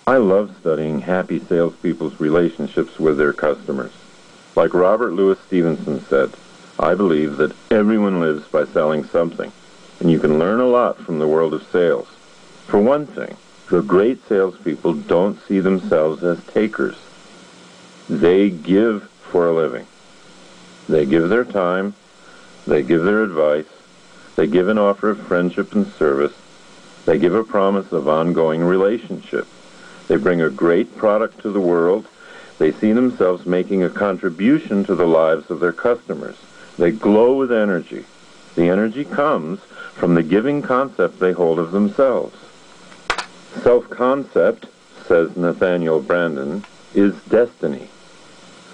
I love studying happy salespeople's relationships with their customers. Like Robert Louis Stevenson said, I believe that everyone lives by selling something, and you can learn a lot from the world of sales. For one thing, the great salespeople don't see themselves as takers. They give for a living. They give their time, they give their advice, they give an offer of friendship and service, they give a promise of ongoing relationship. They bring a great product to the world. They see themselves making a contribution to the lives of their customers. They glow with energy. The energy comes from the giving concept they hold of themselves. Self-concept, says Nathaniel Branden, is destiny.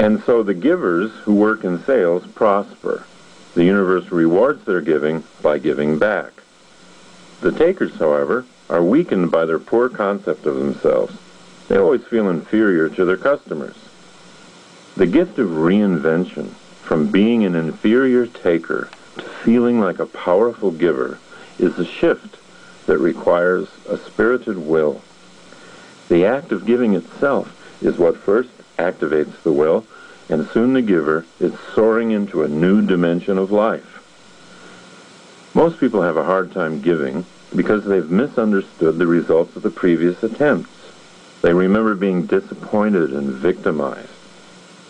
And so the givers who work in sales prosper. The universe rewards their giving by giving back. The takers, however, are weakened by their poor concept of themselves. They always feel inferior to their customers. The gift of reinvention, from being an inferior taker to feeling like a powerful giver, is a shift that requires a spirited will. The act of giving itself is what first activates the will, and soon the giver is soaring into a new dimension of life. Most people have a hard time giving because they've misunderstood the results of the previous attempts. They remember being disappointed and victimized.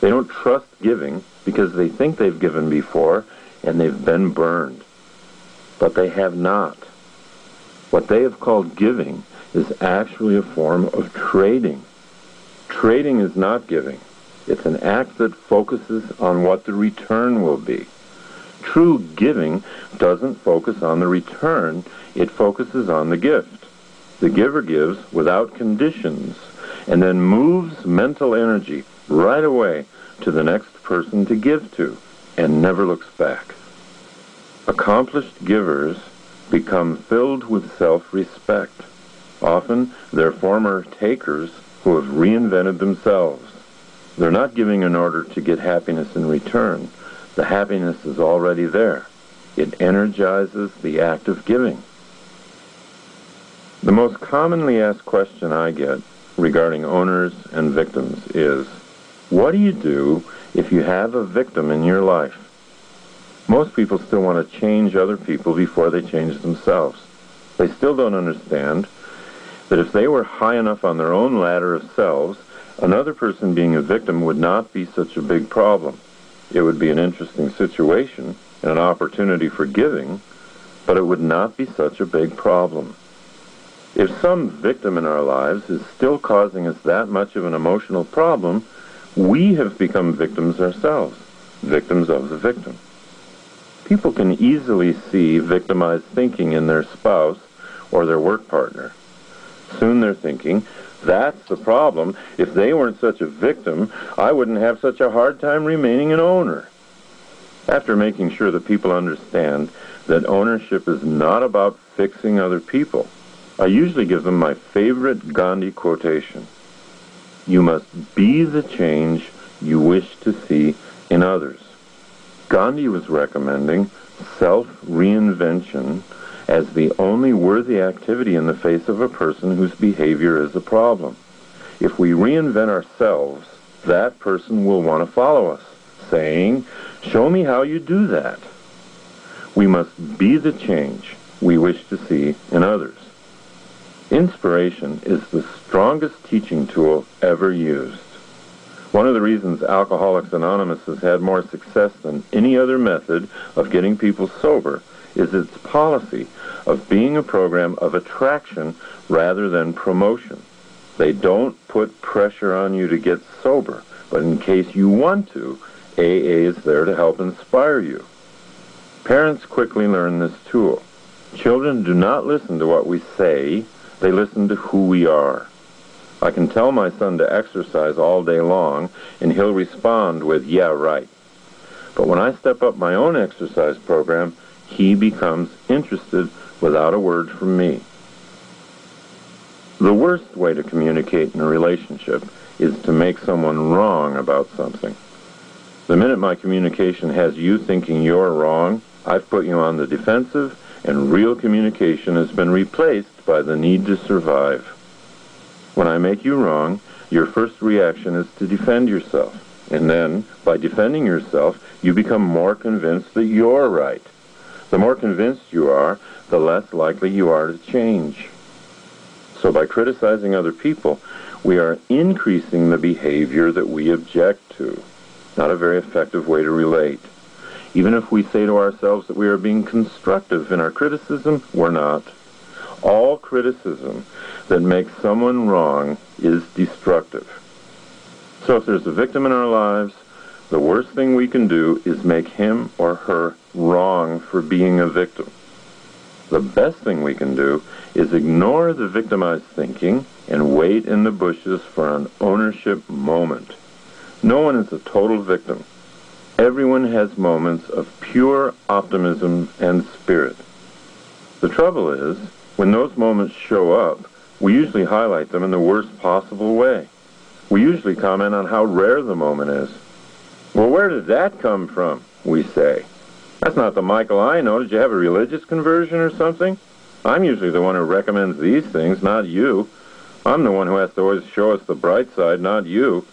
They don't trust giving because they think they've given before and they've been burned. But they have not. What they have called giving is actually a form of trading. Trading is not giving. It's an act that focuses on what the return will be. True giving doesn't focus on the return, it focuses on the gift. The giver gives without conditions and then moves mental energy right away to the next person to give to and never looks back. Accomplished givers become filled with self-respect. Often they're former takers who have reinvented themselves. They're not giving in order to get happiness in return. The happiness is already there. It energizes the act of giving. The most commonly asked question I get regarding owners and victims is, what do you do if you have a victim in your life? Most people still want to change other people before they change themselves. They still don't understand that if they were high enough on their own ladder of selves, another person being a victim would not be such a big problem. It would be an interesting situation and an opportunity for giving, but it would not be such a big problem. If some victim in our lives is still causing us that much of an emotional problem, we have become victims ourselves, victims of the victim. People can easily see victimized thinking in their spouse or their work partner. Soon they're thinking, that's the problem. If they weren't such a victim, I wouldn't have such a hard time remaining an owner. After making sure that people understand that ownership is not about fixing other people, I usually give them my favorite Gandhi quotation. You must be the change you wish to see in others. Gandhi was recommending self-reinvention as the only worthy activity in the face of a person whose behavior is a problem. If we reinvent ourselves, that person will want to follow us, saying, show me how you do that. We must be the change we wish to see in others. Inspiration is the strongest teaching tool ever used. One of the reasons Alcoholics Anonymous has had more success than any other method of getting people sober is its policy of being a program of attraction rather than promotion. They don't put pressure on you to get sober, but in case you want to, AA is there to help inspire you. Parents quickly learn this tool. Children do not listen to what we say, they listen to who we are. I can tell my son to exercise all day long, and he'll respond with, yeah, right. But when I step up my own exercise program, he becomes interested without a word from me. The worst way to communicate in a relationship is to make someone wrong about something. The minute my communication has you thinking you're wrong, I've put you on the defensive, and real communication has been replaced by the need to survive. When I make you wrong, your first reaction is to defend yourself. And then, by defending yourself, you become more convinced that you're right. The more convinced you are, the less likely you are to change. So by criticizing other people, we are increasing the behavior that we object to. Not a very effective way to relate. Even if we say to ourselves that we are being constructive in our criticism, we're not. All criticism that makes someone wrong is destructive. So if there's a victim in our lives, the worst thing we can do is make him or her wrong for being a victim. The best thing we can do is ignore the victimized thinking and wait in the bushes for an ownership moment. No one is a total victim. Everyone has moments of pure optimism and spirit. The trouble is, when those moments show up, we usually highlight them in the worst possible way. We usually comment on how rare the moment is. Well, where did that come from? We say. That's not the Michael I know. Did you have a religious conversion or something? I'm usually the one who recommends these things, not you. I'm the one who has to always show us the bright side, not you.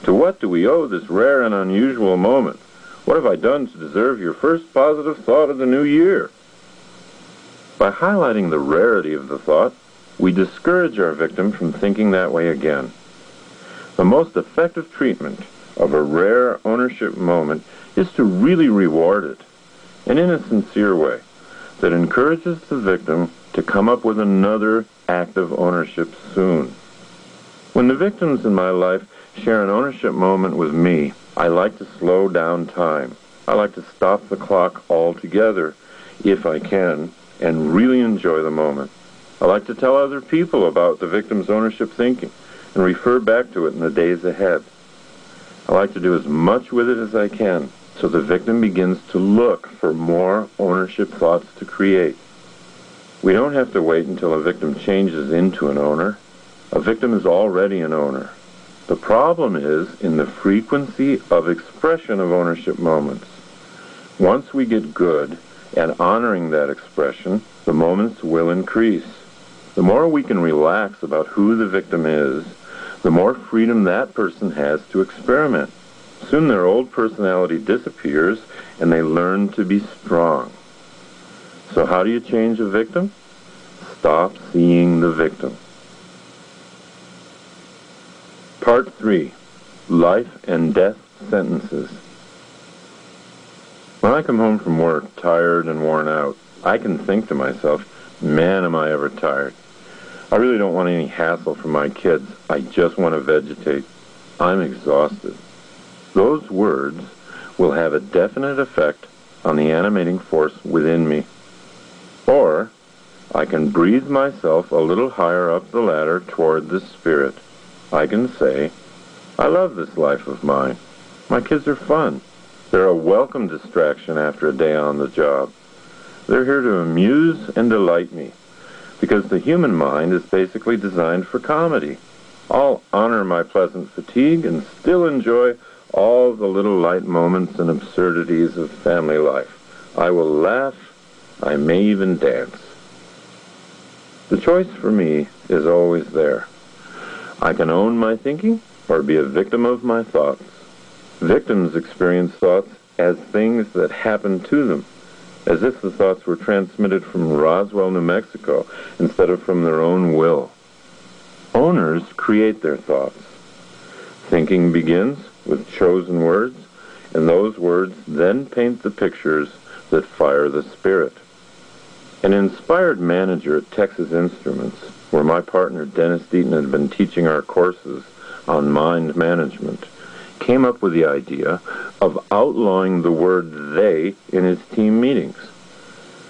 To what do we owe this rare and unusual moment? What have I done to deserve your first positive thought of the new year? By highlighting the rarity of the thought, we discourage our victim from thinking that way again. The most effective treatment of a rare ownership moment is to really reward it, and in a sincere way that encourages the victim to come up with another act of ownership soon. When the victims in my life share an ownership moment with me, I like to slow down time. I like to stop the clock altogether, if I can, and really enjoy the moment. I like to tell other people about the victim's ownership thinking and refer back to it in the days ahead. I like to do as much with it as I can, so the victim begins to look for more ownership thoughts to create. We don't have to wait until a victim changes into an owner. A victim is already an owner. The problem is in the frequency of expression of ownership moments. Once we get good at honoring that expression, the moments will increase. The more we can relax about who the victim is, the more freedom that person has to experiment. Soon their old personality disappears and they learn to be strong. So how do you change a victim? Stop seeing the victim. Part 3. Life and Death Sentences. When I come home from work, tired and worn out, I can think to myself, man, am I ever tired. I really don't want any hassle from my kids. I just want to vegetate. I'm exhausted. Those words will have a definite effect on the animating force within me. Or I can breathe myself a little higher up the ladder toward the spirit. I can say, I love this life of mine. My kids are fun. They're a welcome distraction after a day on the job. They're here to amuse and delight me, because the human mind is basically designed for comedy. I'll honor my pleasant fatigue and still enjoy all the little light moments and absurdities of family life. I will laugh. I may even dance. The choice for me is always there. I can own my thinking or be a victim of my thoughts. Victims experience thoughts as things that happen to them, as if the thoughts were transmitted from Roswell, New Mexico, instead of from their own will. Owners create their thoughts. Thinking begins with chosen words, and those words then paint the pictures that fire the spirit. An inspired manager at Texas Instruments, where my partner Dennis Deaton had been teaching our courses on mind management, came up with the idea of outlawing the word they in his team meetings.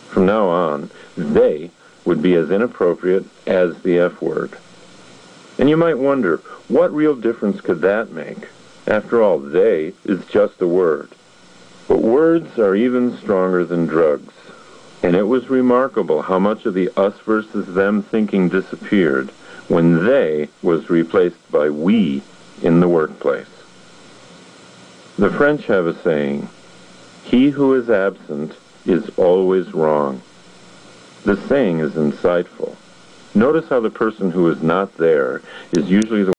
From now on, they would be as inappropriate as the F word. And you might wonder, what real difference could that make? After all, they is just a word. But words are even stronger than drugs. And it was remarkable how much of the us versus them thinking disappeared when they was replaced by we in the workplace. The French have a saying, he who is absent is always wrong. The saying is insightful. Notice how the person who is not there is usually the